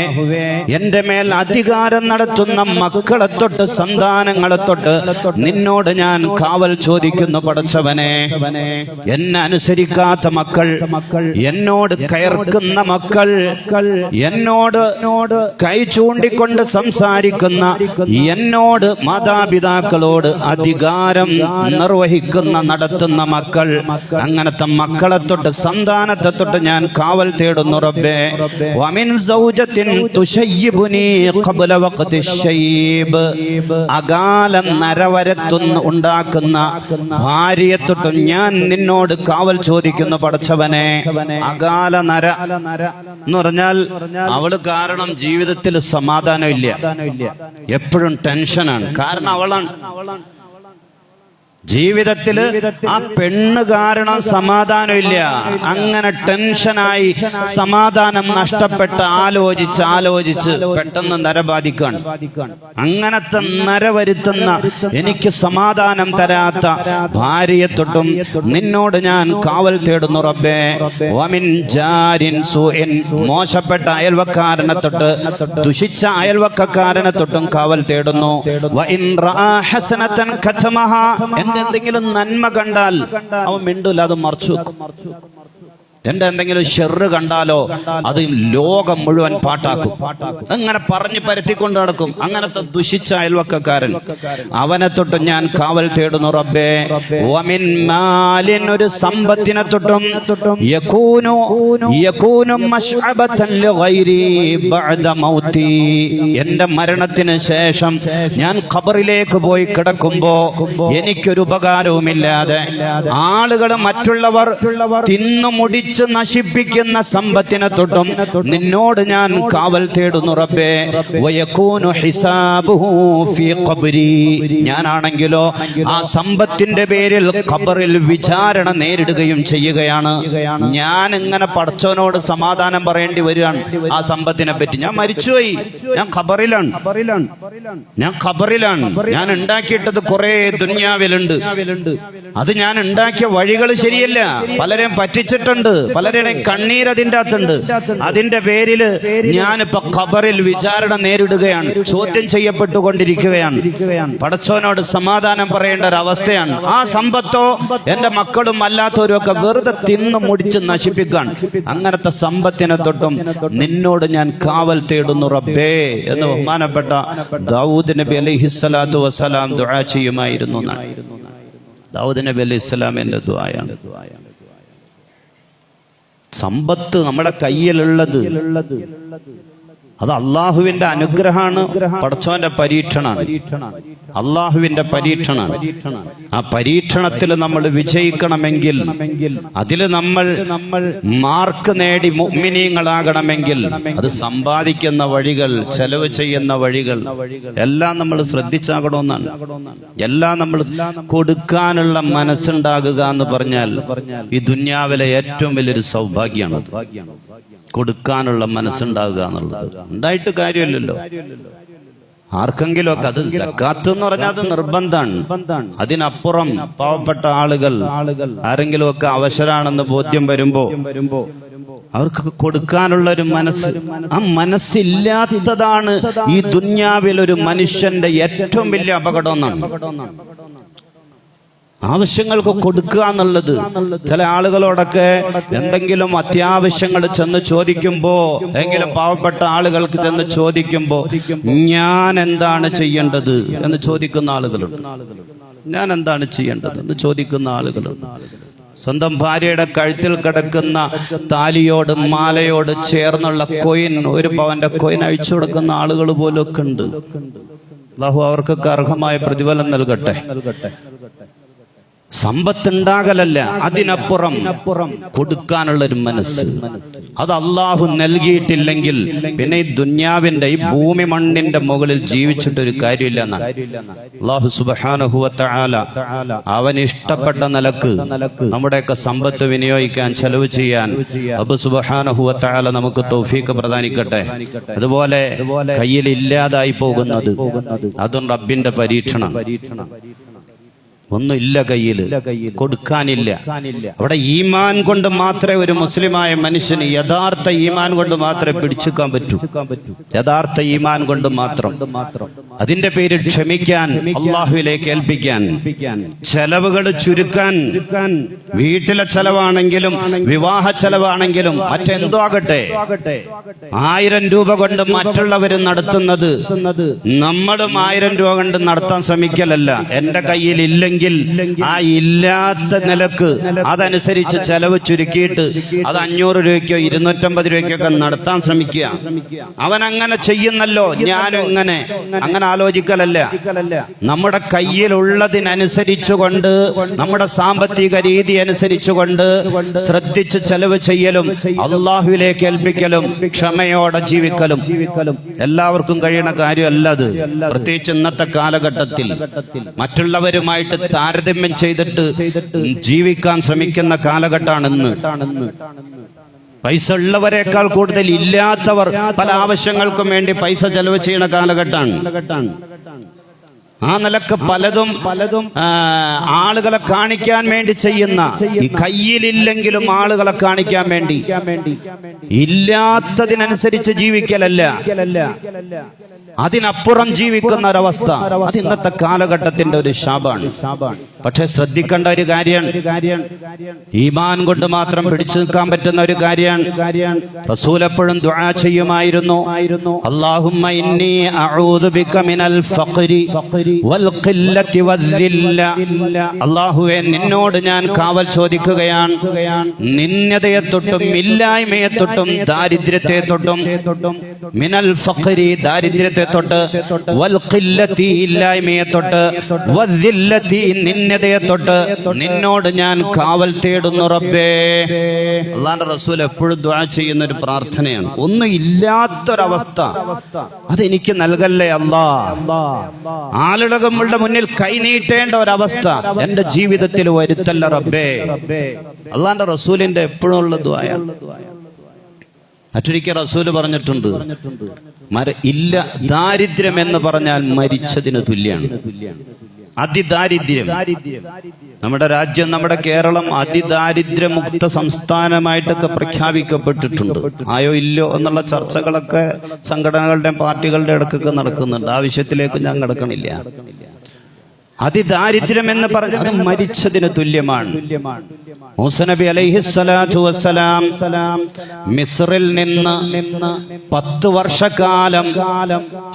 S1: എന്റെ മേൽ അധികാരം നടത്തുന്ന മക്കളെ തൊട്ട്, സന്താനങ്ങളെ തൊട്ട് നിന്നോട് ഞാൻ കാവൽ ചോദിക്കുന്നു. പടച്ചവനെ, എന്നെ അനുസരിക്കാത്ത മക്കൾ, എന്നോട് കയർക്കുന്ന മക്കൾ, എന്നോട് കൈ ചൂണ്ടിക്കൊണ്ട് സംസാരിക്കുന്ന, എന്നോട് മാതാപിതാക്കളോട് അധികാരം നിർവഹിക്കുന്ന, നടത്തുന്ന മക്കൾ, അങ്ങനത്തെ മക്കളെ തൊട്ട്, സന്താനത്തെ തൊട്ട് ഞാൻ കാവൽ തേടുന്നു റബ്ബേ. വമിൻ സൗജത്തിൻ തുശയ്യിബുനി ഖബ്ല വഖ്തി ശൈബ്. അകാല നരവരത്തുന്ന ഉണ്ടാക്കുന്ന ഭാര്യയെ തൊട്ടും ഞാൻ നിന്നോട് കാവൽ ചോദിക്കുന്നു പടച്ചവനെ. അകാല നര എന്ന് പറഞ്ഞാൽ അവള് കാരണം ജീവിതത്തിൽ സമാധാനം ഇല്ല, എപ്പോഴും ടെൻഷനാണ്. കാരണം അവളാണ് ജീവിതത്തില് ആ പെണ്ണ് കാരണം സമാധാനമില്ല. അങ്ങനെ ടെൻഷനായി സമാധാനം നഷ്ടപ്പെട്ട് ആലോചിച്ച് പെട്ടെന്ന് നര ബാധിക്കാണ്. അങ്ങനത്തെ നര വരുത്തുന്ന, എനിക്ക് സമാധാനം തരാത്ത ഭാര്യയെ തൊട്ടും നിന്നോട് ഞാൻ കാവൽ തേടുന്നു റബ്ബേ. വമിൻ ജാരിൻ സൂഇൻ. മോശപ്പെട്ട അയൽവക്കാരനെ തൊട്ട്, ദുഷിച്ച അയൽവക്കക്കാരനെ തൊട്ടും കാവൽ തേടുന്നു. വഇൻ റആ ഹസനതൻ ഖതമഹ. എന്തെങ്കിലും നന്മ കണ്ടാൽ അവൻ മിണ്ടൂല, അത് മറച്ചു വെക്കും. എന്റെ എന്തെങ്കിലും ഷെറ് കണ്ടാലോ അത് ലോകം മുഴുവൻ പാട്ടാക്കും. അങ്ങനെ പറഞ്ഞു പരത്തിക്കൊണ്ട് നടക്കും. അങ്ങനത്തെ ദുഷിച്ച അയൽവക്കക്കാരൻ, അവനെ തൊട്ട് ഞാൻ കാവൽ തേടുന്നു റബ്ബേ. വമിൻ മാലിൻ. ഒരു സമ്പത്തിനെ തൊട്ടും, യകൂനു മശ്അബതൻ ലിഗൈരി ബഅദ മൗതി. എന്റെ മരണത്തിന് ശേഷം ഞാൻ ഖബറിലേക്ക് പോയി കിടക്കുമ്പോ എനിക്കൊരു ഉപകാരവുമില്ലാതെ ആളുകൾ, മറ്റുള്ളവർ തിന്നു മുടിച്ച് നശിപ്പിക്കുന്ന സമ്പത്തിനെ തൊട്ടും നിന്നോട് ഞാൻ കാവൽ തേടുന്നു റബ്ബേ. വയകൂനു ഹിസാബുഹു ഫീ ഖബ്രി. ഞാനാണെങ്കിലോ ആ സമ്പത്തിന്റെ പേരിൽ ഖബറിൽ വിചാരണ നേരിടുകയും ചെയ്യുകയാണ്. ഞാൻ ഇങ്ങനെ പടച്ചവനോട് സമാധാനം പറയേണ്ടി വരികയാണ് ആ സമ്പത്തിനെ പറ്റി. ഞാൻ മരിച്ചുപോയി, ഞാൻ ഖബറിലാണ്, ഞാൻ ഉണ്ടാക്കിയിട്ടത് കുറെ ദുനിയാവിലുണ്ട്. അത് ഞാൻ ഉണ്ടാക്കിയ വഴികൾ ശരിയല്ല, പലരെയും പറ്റിച്ചിട്ടുണ്ട്, പലരുടെ കണ്ണീർ അതിൻ്റെ അകത്തുണ്ട്. അതിന്റെ പേരില് ഞാനിപ്പോ ഖബറിൽ വിചാരണ നേരിടുകയാണ്, ചോദ്യം ചെയ്യപ്പെട്ടുകൊണ്ടിരിക്കുകയാണ്. പടച്ചവനോട് സമാധാനം പറയേണ്ട ഒരു അവസ്ഥയാണ്. ആ സമ്പത്തോ എന്റെ മക്കളും അല്ലാത്തവരും ഒക്കെ വെറുതെ തിന്നു മുടിച്ച് നശിപ്പിക്കാൻ. അങ്ങനത്തെ സമ്പത്തിനെ തൊട്ടും നിന്നോട് ഞാൻ കാവൽ തേടുന്നു റബ്ബേ എന്ന് ബഹുമാനപ്പെട്ട ദാവൂദ് നബി അലൈഹിസ്സലാത്തു വസ്സലാം ദുആ ചെയ്യുമായിരുന്നു. ദാവൂദ് നബി അലൈഹിസ്സലാമിന്റെ ദുആയാണ്. സമ്പത്ത് നമ്മുടെ കയ്യിലുള്ളത് അത് അള്ളാഹുവിന്റെ അനുഗ്രഹമാണ്, പടച്ചോന്റെ പരീക്ഷണാണ്, അള്ളാഹുവിന്റെ പരീക്ഷണാണ്. ആ പരീക്ഷണത്തിൽ നമ്മൾ വിജയിക്കണമെങ്കിൽ, അതിൽ നമ്മൾ മാർക്ക് നേടി മുഅ്മിനീങ്ങളാകണമെങ്കിൽ അത് സമ്പാദിക്കുന്ന വഴികൾ, ചെലവ് ചെയ്യുന്ന വഴികൾ എല്ലാം നമ്മൾ ശ്രദ്ധിച്ചാകണമെന്നാണ്. എല്ലാം നമ്മൾ കൊടുക്കാനുള്ള മനസ്സുണ്ടാകുക എന്ന് പറഞ്ഞാൽ ഈ ദുനിയാവിലെ ഏറ്റവും വലിയൊരു സൗഭാഗ്യമാണ്. കൊടുക്കാനുള്ള മനസ്സുണ്ടാകുക എന്നുള്ളത് ഉണ്ടായിട്ട് കാര്യമില്ലല്ലോ. ആർക്കെങ്കിലും ഒക്കെ അത് സക്കാത്ത് എന്ന് പറഞ്ഞാൽ അത് നിർബന്ധമാണ്. അതിനപ്പുറം പാവപ്പെട്ട ആളുകൾ ആരെങ്കിലും ഒക്കെ അവശരാണെന്ന് ബോധ്യം വരുമ്പോ അവർക്ക് കൊടുക്കാനുള്ള ഒരു മനസ്സ്, ആ മനസ്സില്ലാത്തതാണ് ഈ ദുനിയാവിൽ ഒരു മനുഷ്യന്റെ ഏറ്റവും വലിയ അപകടം എന്നാണ്. ആവശ്യങ്ങൾക്ക് കൊടുക്കുക എന്നുള്ളത്. ചില ആളുകളോടൊക്കെ എന്തെങ്കിലും അത്യാവശ്യങ്ങൾ ചെന്ന് ചോദിക്കുമ്പോ, എന്തെങ്കിലും പാവപ്പെട്ട ആളുകൾക്ക് ചെന്ന് ചോദിക്കുമ്പോ ഞാൻ എന്താണ് ചെയ്യേണ്ടത് എന്ന് ചോദിക്കുന്ന ആളുകളുണ്ട്. ഞാൻ എന്താണ് ചെയ്യേണ്ടത് എന്ന് ചോദിക്കുന്ന ആളുകളുണ്ട്. സ്വന്തം ഭാര്യയുടെ കഴുത്തിൽ കിടക്കുന്ന താലിയോട് മാലയോട് ചേർന്നുള്ള കോയിൻ, ഒരു പവന്റെ കോയിൻ അഴിച്ചു കൊടുക്കുന്ന ആളുകൾ പോലും ഒക്കെ ഉണ്ട്. അല്ലാഹു അവർക്കൊക്കെ അർഹമായ പ്രതിഫലം നൽകട്ടെ. സമ്പത്തുണ്ടാകലല്ല, അതിനപ്പുറം കൊടുക്കാനുള്ളൊരു മനസ്സ്. അത് അള്ളാഹു നൽകിയിട്ടില്ലെങ്കിൽ പിന്നെ ഈ ദുന്യാവിന്റെ, ഈ ഭൂമി മണ്ണിന്റെ മുകളിൽ ജീവിച്ചിട്ടൊരു കാര്യമില്ല എന്നാണ്. അള്ളാഹു സുബ്ഹാനഹു വ തആല അവൻ ഇഷ്ടപ്പെട്ട നിലക്ക് നമ്മുടെയൊക്കെ സമ്പത്ത് വിനിയോഗിക്കാൻ, ചെലവ് ചെയ്യാൻ റബ്ബ് സുബ്ഹാനഹു വ തആല നമുക്ക് തൗഫീഖ് പ്രദാനിക്കട്ടെ. അതുപോലെ കയ്യിൽ ഇല്ലാതായി പോകുന്നത് അതും റബ്ബിന്റെ പരീക്ഷണം. ഒന്നുമില്ല കയ്യിൽ, കൊടുക്കാനില്ല. അവിടെ ഈമാൻ കൊണ്ട് മാത്രമേ ഒരു മുസ്ലിമായ മനുഷ്യന്, യഥാർത്ഥ ഈമാൻ കൊണ്ട് മാത്രമേ പിടിച്ചെടുക്കാൻ പറ്റൂ. യഥാർത്ഥ ഈമാൻ കൊണ്ട് മാത്രം. അതിന്റെ പേര് ക്ഷമിക്കാൻ, അള്ളാഹുവിലേക്ക് ഏൽപ്പിക്കാൻ, ചെലവുകൾ ചുരുക്കാൻ. വീട്ടിലെ ചെലവാണെങ്കിലും വിവാഹ ചെലവാണെങ്കിലും മറ്റെന്തോ ആകട്ടെ, 1000 രൂപ കൊണ്ട് മറ്റുള്ളവർ നടത്തുന്നത് നമ്മളും 1000 രൂപ കൊണ്ട് നടത്താൻ ശ്രമിക്കലല്ല. എന്റെ കയ്യിൽ ഇല്ലെങ്കിൽ ആ ഇല്ലാത്ത നിലക്ക് അതനുസരിച്ച് ചെലവ് ചുരുക്കിയിട്ട് അത് 500 രൂപയ്ക്കോ 250 രൂപയ്ക്കൊക്കെ നടത്താൻ ശ്രമിക്കുക. അവൻ അങ്ങനെ ചെയ്യുന്നല്ലോ, ഞാനും അങ്ങനെ ആലോചിക്കലല്ല. നമ്മുടെ കയ്യിലുള്ളതിനനുസരിച്ചുകൊണ്ട്, നമ്മുടെ സാമ്പത്തിക രീതി അനുസരിച്ചുകൊണ്ട് ശ്രദ്ധിച്ച് ചെലവ് ചെയ്യലും അള്ളാഹുവിലേക്ക് ഏൽപ്പിക്കലും ക്ഷമയോടെ ജീവിക്കലും എല്ലാവർക്കും കഴിയുന്ന കാര്യമല്ല അത്. പ്രത്യേകിച്ച് ഇന്നത്തെ കാലഘട്ടത്തിൽ മറ്റുള്ളവരുമായിട്ട് താരതമ്യം ചെയ്തിട്ട് ജീവിക്കാൻ ശ്രമിക്കുന്ന കാലഘട്ടമാണ് ഇന്ന്. പൈസ ഉള്ളവരെക്കാൾ കൂടുതൽ ഇല്ലാത്തവർ പല ആവശ്യങ്ങൾക്കും വേണ്ടി പൈസ ചെലവ് ചെയ്യുന്ന കാലഘട്ടമാണ്. ആ നിലക്ക് പലതും ആളുകളെ കാണിക്കാൻ വേണ്ടി ചെയ്യുന്ന, ഈ കയ്യിലില്ലെങ്കിലും ആളുകളെ കാണിക്കാൻ വേണ്ടി ഇല്ലാത്തതിനനുസരിച്ച് ജീവിക്കലല്ല, അതിനപ്പുറം ജീവിക്കുന്ന ഒരവസ്ഥ. അത് ഇന്നത്തെ കാലഘട്ടത്തിന്റെ ഒരു ശാപാണ്. പക്ഷെ ശ്രദ്ധിക്കേണ്ട ഒരു കാര്യം, ഈമാൻ കൊണ്ട് മാത്രം പിടിച്ചു നിൽക്കാൻ പറ്റുന്ന ഒരു കാര്യമാണ്. റസൂൽ എപ്പോഴും ദുആ ചെയ്യുമായിരുന്നു, അല്ലാഹുമ്മ ഇന്നി അഊദു ബിക മിനൽ ഫഖ്രി വൽ ഖില്ലത്തി വദ്ദില്ല. അല്ലാഹുവേ, നിന്നോട് ഞാൻ കാവൽ ചോദിക്കുകയാണ്, നിന്യതയെ തൊട്ടും ഇല്ലായ്മയെ തൊട്ടും ദാരിദ്ര്യത്തെ തൊട്ടും, മിനൽ ഫഖ്രി ദാരിദ്ര്യത്തെ തൊട്ട്, വൽ ഖില്ലത്തി ഇല്ലായ്മയെ തൊട്ട്, വദ്ദില്ലത്തി നിന്യതയെ തൊട്ട് നിന്നോട് ഞാൻ കാവൽ തേടുന്നു റബ്ബേ. അല്ലാഹുവിന്റെ റസൂൽ എപ്പോഴും ദുആ ചെയ്യുന്ന ഒരു പ്രാർത്ഥനയാണ്. ഒന്നും ഇല്ലാത്തൊരവസ്ഥ അതെനിക്ക് നൽകല്ലേ അല്ലാ. ആളുകളുടെ മുന്നിൽ കൈനീട്ടേണ്ട ഒരവസ്ഥ എന്റെ ജീവിതത്തിൽ വരുത്തല്ല റബ്ബേ. അല്ലാഹുവിന്റെ റസൂലിന്റെ എപ്പോഴും ഉള്ള ദുആയാണ്. മറ്റൊരിക്കൽ റസൂല് പറഞ്ഞിട്ടുണ്ട്, ഇല്ല, ദാരിദ്ര്യം എന്ന് പറഞ്ഞാൽ മരിച്ചതിന് തുല്യാണ്. അതിദാരിദ്ര്യം. നമ്മുടെ രാജ്യം, നമ്മുടെ കേരളം അതിദാരിദ്ര്യമുക്ത സംസ്ഥാനമായിട്ടൊക്കെ പ്രഖ്യാപിക്കപ്പെട്ടിട്ടുണ്ട്. ആയോ ഇല്ലോ എന്നുള്ള ചർച്ചകളൊക്കെ സംഘടനകളുടെയും പാർട്ടികളുടെ ഇടക്കൊക്കെ നടക്കുന്നുണ്ട്. ആ വിഷയത്തിലേക്ക് ഞാൻ കിടക്കണില്ല. അതിദാരിദ്ര്യം എന്ന് പറഞ്ഞാൽ അത് മരിച്ചതിന് തുല്യമാണ്. മൂസ നബി അലൈഹിസ്സലാത്തു വസ്സലാം മിസ്റിൽ നിന്ന് 10 വർഷക്കാലം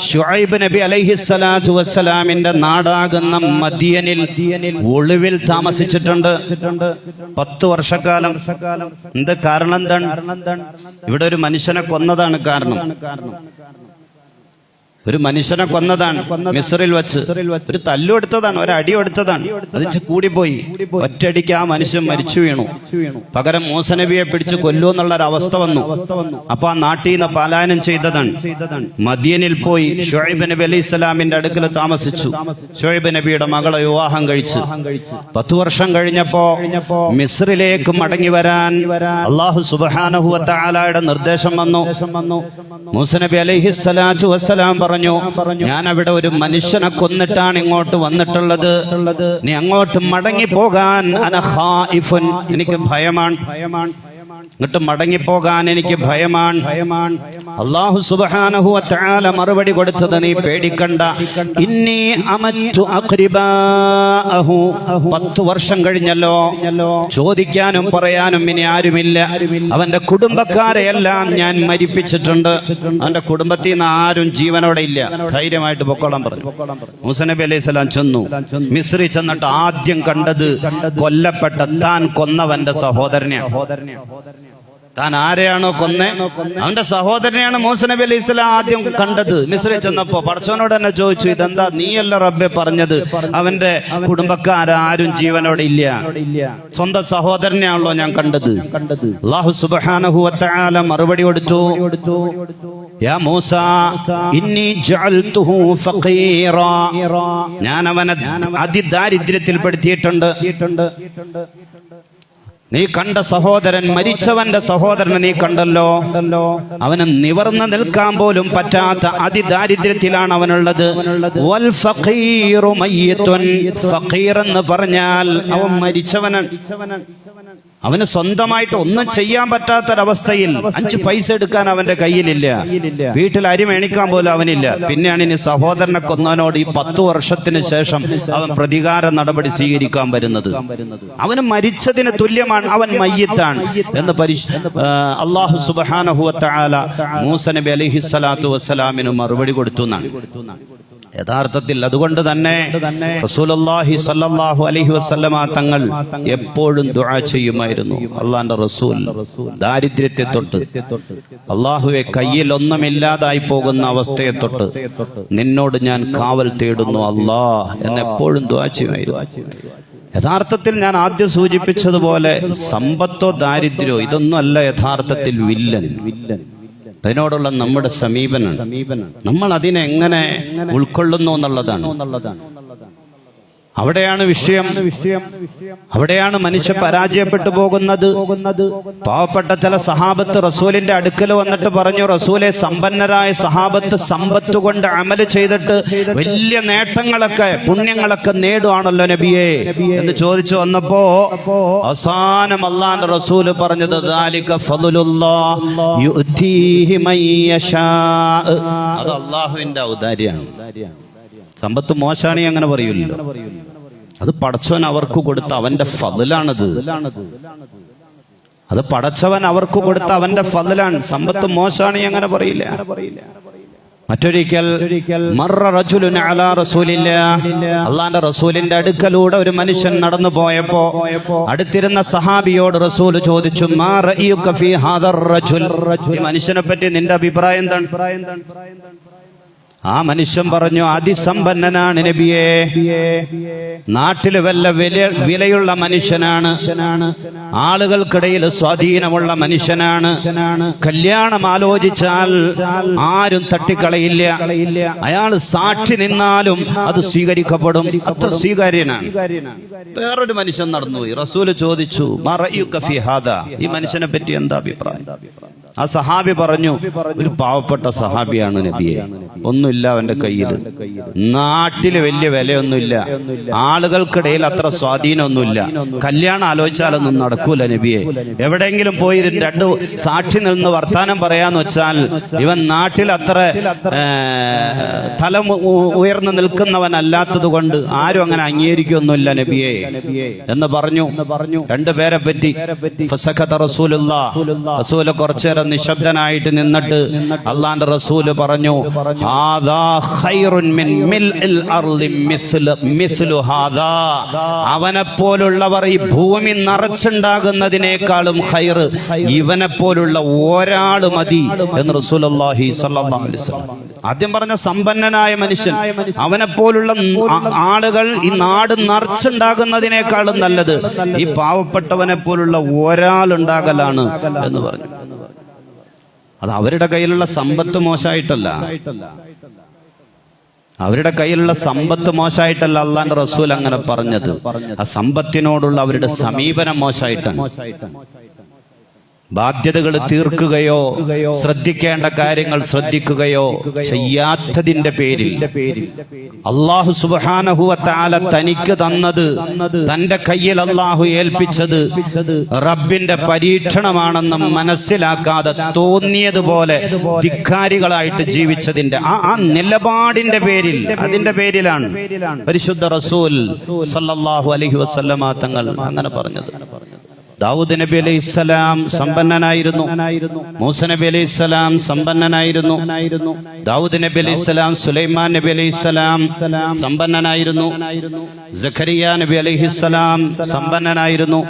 S1: ശുഐബ് നബി അലൈഹിസ്സലാത്തു വസ്സലാമിന്റെ നാടാകുന്ന മദിയനിൽ ഒളിവിൽ താമസിച്ചിട്ടുണ്ട്. 10 വർഷക്കാലം. എന്ത് കാരണം? എന്താണ്? ഇവിടെ ഒരു മനുഷ്യനെ കൊന്നതാണ് കാരണം. ഒരു മനുഷ്യനെ കൊന്നതാണ് മിസ്റിൽ വെച്ച്. ഒരു തല്ലുകൊടുത്തതാണ്, ഒരടി കൊടുത്തതാണ്. അത് കൂടിപ്പോയി. ഒറ്റയടിക്ക് ആ മനുഷ്യൻ മരിച്ചു വീണു. പകരം മൂസ നബിയെ പിടിച്ച് കൊല്ലൂ എന്നുള്ളൊരവസ്ഥ വന്നു. അപ്പൊ ആ നാട്ടിൽ നിന്ന് പലായനം ചെയ്തതാണ്. മദിയനിൽ പോയി ശുഐബ് നബി അലൈഹി സ്വലാമിന്റെ അടുക്കൽ താമസിച്ചു. ശുഐബ് നബിയുടെ മകളെ വിവാഹം കഴിച്ചു. 10 വർഷം കഴിഞ്ഞപ്പോ മിസ്റിലേക്ക് മടങ്ങി വരാൻ അല്ലാഹു സുബ്ഹാനഹു വ തആലയുടെ നിർദ്ദേശം വന്നു. മൂസ നബി അലൈഹി സ്വലാത്തു വസ്സലാം പറഞ്ഞു, ഞാൻ അവിടെ ഒരു മനുഷ്യനെ കൊന്നിട്ടാണ് ഇങ്ങോട്ട് വന്നിട്ടുള്ളത്. നീ അങ്ങോട്ട് മടങ്ങി പോകാൻ അന ഖായിഫുൻ, എനിക്ക് ഭയമാണ്. എന്നിട്ട് മടങ്ങിപ്പോകാൻ എനിക്ക് ഭയമാണ്. അല്ലാഹു സുബ്ഹാനഹു വ തആല മറുപടി കൊടുത്തത്, നീ പേടിക്കണ്ട. ഇന്നി അമത്തു അഖ്രിബാഹു, 10 വർഷം കഴിഞ്ഞല്ലോ, ചോദിക്കാനും പറയാനും ഇനി ആരുമില്ല. അവന്റെ കുടുംബക്കാരെയെല്ലാം ഞാൻ മരിപ്പിച്ചിട്ടുണ്ട്. അവന്റെ കുടുംബത്തിൽ നിന്ന് ആരും ജീവനോടെ ഇല്ല. ധൈര്യമായിട്ട് പൊക്കോളാൻ പറഞ്ഞു. മൂസ നബി അലൈഹി സ്വലാം ചെന്നു. മിസ്രി ചെന്നിട്ട് ആദ്യം കണ്ടത് കൊല്ലപ്പെട്ട, താൻ കൊന്നവന്റെ സഹോദരനെയാണ്. താൻ ആരെയാണോ കൊന്നേ അവന്റെ സഹോദരനെയാണ് മൂസ നബി അലൈഹി സ്വലാം ആദ്യം കണ്ടത്. മിസ്രി ചെന്നപ്പോ പടച്ചവനോട് തന്നെ ചോദിച്ചു, ഇതെന്താ നീയല്ല റബ്ബെ പറഞ്ഞത് അവന്റെ കുടുംബക്കാരും ജീവനോടെ ഇല്ല, സ്വന്തം സഹോദരനെയാണല്ലോ ഞാൻ കണ്ടത്. അല്ലാഹു സുബ്ഹാനഹു വ തആല മറുപടി കൊടുത്തു, യാ മൂസ ഇന്നി ജഅൽതുഹു ഫഖീറാ, ഞാൻ അവനെ അതിദാരിദ്ര്യത്തിൽ പെടുത്തിയിട്ടുണ്ട്. നീ കണ്ട സഹോദരൻ, മരിച്ചവന്റെ സഹോദരനെ നീ കണ്ടല്ലോ, അവന് നിവർന്ന് നിൽക്കാൻ പോലും പറ്റാത്ത അതിദാരിദ്ര്യത്തിലാണ് അവനുള്ളത്. വൽ ഫഖീറു മയ്യിത്തുൻ, ഫഖീർ എന്ന് പറഞ്ഞാൽ അവൻ മരിച്ചവനാണ്. അവന് സ്വന്തമായിട്ട് ഒന്നും ചെയ്യാൻ പറ്റാത്തൊരവസ്ഥയിൽ 5 പൈസ എടുക്കാൻ അവന്റെ കയ്യിലില്ല, വീട്ടിൽ അരി മേണിക്കാൻ പോലും അവനില്ല. പിന്നെയാണ് ഇനി സഹോദരനെ കൊന്നവനോട് ഈ 10 വർഷത്തിന് ശേഷം അവൻ പ്രതികാര നടപടി സ്വീകരിക്കാൻ വരുന്നത്. അവന് മരിച്ചതിന് തുല്യമാണ്, അവൻ മയ്യിത്താണ് എന്ന് അല്ലാഹു സുബ്ഹാനഹു വ തആല മൂസ നബി അലൈഹി സ്വലാത്തു വസ്സലാമിന് മറുപടി കൊടുത്തു എന്നാണ്. യഥാർത്ഥത്തിൽ അതുകൊണ്ട് തന്നെ റസൂലുള്ളാഹി സ്വല്ലല്ലാഹു അലൈഹി വസല്ലമ തങ്ങൾ എപ്പോഴും ദുആ ചെയ്യുമായിരുന്നു. അള്ളാന്റെ റസൂൽ ദാരിദ്ര്യത്തെ തൊട്ട്, അള്ളാഹുവെ കയ്യിൽ ഒന്നുമില്ലാതായി പോകുന്ന അവസ്ഥയെ തൊട്ട് നിന്നോട് ഞാൻ കാവൽ തേടുന്നു അല്ലാഹ് എന്നെപ്പോഴും ദുആ ചെയ്യുമായിരുന്നു. യഥാർത്ഥത്തിൽ ഞാൻ ആദ്യം സൂചിപ്പിച്ചതുപോലെ സമ്പത്തോ ദാരിദ്ര്യമോ ഇതൊന്നും അല്ല യഥാർത്ഥത്തിൽ വില്ലൻ. അതിനോടുള്ള നമ്മുടെ സമീപനം, നമ്മൾ അതിനെ എങ്ങനെ ഉൾക്കൊള്ളുന്നു എന്നുള്ളതാണ്. അവിടെയാണ് വിഷയം, അവിടെയാണ് മനുഷ്യൻ പരാജയപ്പെട്ടു പോകുന്നത്. പാവപ്പെട്ട ചില സഹാബത്ത് റസൂലിന്റെ അടുക്കൽ വന്നിട്ട് പറഞ്ഞു, റസൂലെ സമ്പന്നരായ സഹാബത്ത് സമ്പത്ത് കൊണ്ട് അമല് ചെയ്തിട്ട് വലിയ നേട്ടങ്ങളൊക്കെ പുണ്യങ്ങളൊക്കെ നേടുവാണല്ലോ നബിയെ എന്ന് ചോദിച്ചു വന്നപ്പോ അവസാനം അല്ലാഹുവിന്റെ റസൂല് പറഞ്ഞത്, ദാലിക ഫദ്ലുല്ലാഹ് യുഅ്തീഹി മൻ യശാ, അത് അല്ലാഹുവിന്റെ ഔദാര്യമാണ്. സമ്പത്ത് മോശാണി അങ്ങനെ പറയൂല്ലോ, അത് പടച്ചവൻ അവർക്ക് കൊടുത്ത അവന്റെ ഫദ്ലാണത്. അത് പടച്ചവൻ അവർക്ക് കൊടുത്ത അവന്റെ ഫദ്ലാണ്. സമ്പത്ത് മോശാണി അങ്ങനെ പറയില്ല. മറ്റൊരിക്കൽ മർറ റജുലുൻ അലാ റസൂലില്ലാഹ്, അല്ലാഹുവിന്റെ റസൂലിന്റെ അടുക്കലൂടെ ഒരു മനുഷ്യൻ നടന്നു പോയപ്പോ അടുത്തിരുന്ന സഹാബിയോട് റസൂൽ ചോദിച്ചു, മാ റഅയുക ഫീ ഹാദർ റജുൽ, ഈ മനുഷ്യനെ പറ്റി നിന്റെ അഭിപ്രായം എന്താണ്? ആ മനുഷ്യൻ പറഞ്ഞു, അതിസമ്പന്നനാണ് നബിയേ, നാട്ടില് വല്ല വിലയുള്ള മനുഷ്യനാണ്, ആളുകൾക്കിടയിൽ സ്വാധീനമുള്ള മനുഷ്യനാണ്, കല്യാണം ആലോചിച്ചാൽ ആരും തട്ടിക്കളയില്ല, അയാൾ സാക്ഷി നിന്നാലും അത് സ്വീകരിക്കപ്പെടും, അത്ര സ്വീകാര്യനാണ്. വേറൊരു മനുഷ്യൻ നടന്നുപോയി. റസൂല് ചോദിച്ചു, മാ റഅയുക ഫീ ഹാദാ, ഈ മനുഷ്യനെ പറ്റി എന്താ അഭിപ്രായം? ആ സഹാബി പറഞ്ഞു, ഒരു പാവപ്പെട്ട സഹാബിയാണ് നബിയെ, ഒന്നുമില്ല അവന്റെ കയ്യിൽ, നാട്ടില് വലിയ വിലയൊന്നുമില്ല, ആളുകൾക്കിടയിൽ അത്ര സ്വാധീനമൊന്നുമില്ല, കല്യാണം ആലോചിച്ചാലൊന്നും നടക്കൂല നബിയെ, എവിടെയെങ്കിലും പോയി 2 സാക്ഷി നിന്ന് വർത്താനം പറയാന്ന് വെച്ചാൽ ഇവൻ നാട്ടിൽ അത്ര തല ഉയർന്നു നിൽക്കുന്നവനല്ലാത്തത് കൊണ്ട് ആരും അങ്ങനെ അംഗീകരിക്കൊന്നുമില്ല നബിയെ എന്ന് പറഞ്ഞു. 2 പേരെ പറ്റി ഫസഖത റസൂലുള്ളാഹ്, റസൂൽ കുറച്ചേരം നിശബ്ദനായിട്ട് നിന്നിട്ട് അല്ലാഹുവിന്റെ റസൂല് പറഞ്ഞു, ഹാദാ ഖൈറുൻ മിൻ മിൽഇൽ അർളി മിസ്ലു ഹാദാ, അവനെപ്പോലുള്ളവർ ഈ ഭൂമി നിറച്ചുണ്ടാകുന്നതിനേക്കാളും ഖൈർ ഇവനെപ്പോലുള്ള ഒരാൾ മതി എന്ന് റസൂലുള്ളാഹി സ്വല്ലല്ലാഹു അലൈഹി വസല്ലം. ആദ്യം പറഞ്ഞ സമ്പന്നനായ മനുഷ്യൻ, അവനെപ്പോലുള്ള ആളുകൾ ഈ നാട് നിറച്ചുണ്ടാകുന്നതിനേക്കാളും നല്ലത് ഈ പാവപ്പെട്ടവനെ പോലുള്ള ഒരാളുണ്ടാകലാണ് എന്ന് പറഞ്ഞു. അത് അവരുടെ കയ്യിലുള്ള സമ്പത്ത് മോശമായിട്ടല്ല, അവരുടെ കയ്യിലുള്ള സമ്പത്ത് മോശമായിട്ടല്ല അല്ലാഹുവിന്റെ റസൂൽ അങ്ങനെ പറഞ്ഞത്, ആ സമ്പത്തിനോടുള്ള അവരുടെ സമീപനം മോശമായിട്ടാണ്. ബാധ്യതകൾ തീർക്കുകയോ ശ്രദ്ധിക്കേണ്ട കാര്യങ്ങൾ ശ്രദ്ധിക്കുകയോ ചെയ്യാത്തതിന്റെ പേരിൽ അല്ലാഹു സുബ്ഹാനഹു വ തആല തനിക്ക് തന്നത്, തന്റെ കയ്യിൽ അല്ലാഹു ഏൽപ്പിച്ചത് റബ്ബിന്റെ പരീക്ഷണമാണെന്ന് മനസ്സിലാക്കാതെ തോന്നിയതുപോലെ ധിക്കാരികളായിട്ട് ജീവിച്ചതിന്റെ ആ നിലപാടിന്റെ പേരിൽ, അതിന്റെ പേരിലാണ് പരിശുദ്ധ റസൂൽ സല്ലല്ലാഹു അലൈഹി വസല്ലമ തങ്ങൾ അങ്ങനെ പറഞ്ഞത്. ദാവൂദ് നബി അലൈഹിസ്സലാം സമ്പന്നനായിരുന്നു, മൂസ നബി അലൈഹിസ്സലാം സമ്പന്നനായിരുന്നു, ദാവൂദ് നബി അലൈഹിസ്സലാം, സുലൈമാൻ നബി അലൈഹിസ്സലാം സമ്പന്നനായിരുന്നു, സഖറിയ നബി അലൈഹിസ്സലാം സമ്പന്നനായിരുന്നു,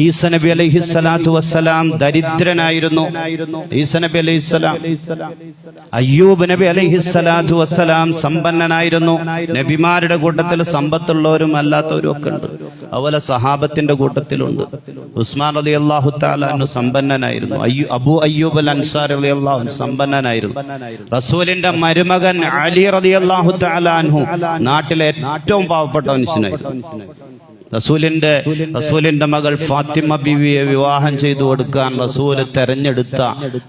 S1: ഈസ നബി അലൈഹിസ്സലാത്തു വസ്സലാം ദരിദ്രനായിരുന്നു, ഈസ നബി അലൈഹിസ്സലാം, അയ്യൂബ് നബി അലൈഹിസ്സലാത്തു വസ്സലാം സമ്പന്നനായിരുന്നു. നബിമാരുടെ കൂട്ടത്തിൽ സമ്പത്തുള്ളവരും അല്ലാത്തവരും ഒക്കെ ഉണ്ട്. അതുപോലെ സഹാബത്തിന്റെ കൂട്ടത്തിലുണ്ട്. ഉസ്മാൻ റളിയല്ലാഹു തആല അൻഹു സമ്പന്നനായിരുന്നു. അബൂ അയ്യൂബ് അൽ അൻസാരി റളിയല്ലാഹു അൻഹു സമ്പന്നനായിരുന്നു. റസൂലിന്റെ മരുമകൻ അലി റളിയല്ലാഹു തആല അൻഹു നാട്ടിലെ ഏറ്റവും പാവപ്പെട്ട മനുഷ്യനായിരുന്നു. റസൂലിന്റെ മകൾ ഫാത്തിമ ബീവിയെ വിവാഹം ചെയ്തു കൊടുക്കാൻ റസൂല് തെരഞ്ഞെടുത്ത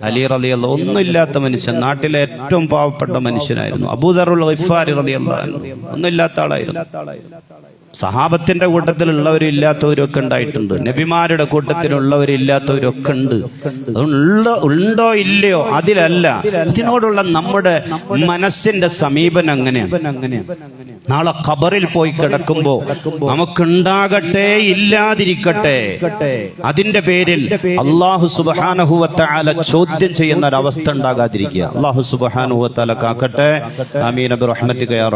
S1: അലി റളിയല്ലാഹു ഒന്നുമില്ലാത്ത മനുഷ്യൻ, നാട്ടിലെ ഏറ്റവും പാവപ്പെട്ട മനുഷ്യനായിരുന്നു. അബൂദറുൽ ഗിഫാരി റളിയല്ലാഹു അൻഹു ഒന്നുമില്ലാത്ത ആളായിരുന്നു. സഹാബത്തിന്റെ കൂട്ടത്തിലുള്ളവരും ഇല്ലാത്തവരും ഒക്കെ ഉണ്ടായിട്ടുണ്ട്. നബിമാരുടെ കൂട്ടത്തിലുള്ളവരും ഇല്ലാത്തവരും ഒക്കെ ഉണ്ട്. ഉണ്ടോ ഇല്ലയോ അതിലല്ല, ഇതിനോടുള്ള നമ്മുടെ മനസ്സിന്റെ സമീപനം അങ്ങനെയാണ്. നാളെ ഖബറിൽ പോയി കിടക്കുമ്പോ നമുക്കുണ്ടാകട്ടെ ഇല്ലാതിരിക്കട്ടെ, അതിന്റെ പേരിൽ അല്ലാഹു സുബ്ഹാനഹു വ തആല ചോദ്യം ചെയ്യുന്ന ഒരവസ്ഥ ഉണ്ടാകാതിരിക്കുക. അല്ലാഹു സുബ്ഹാനഹു വ തആല കാക്കട്ടെ. ആമീൻ ബിറഹ്മതിക യാ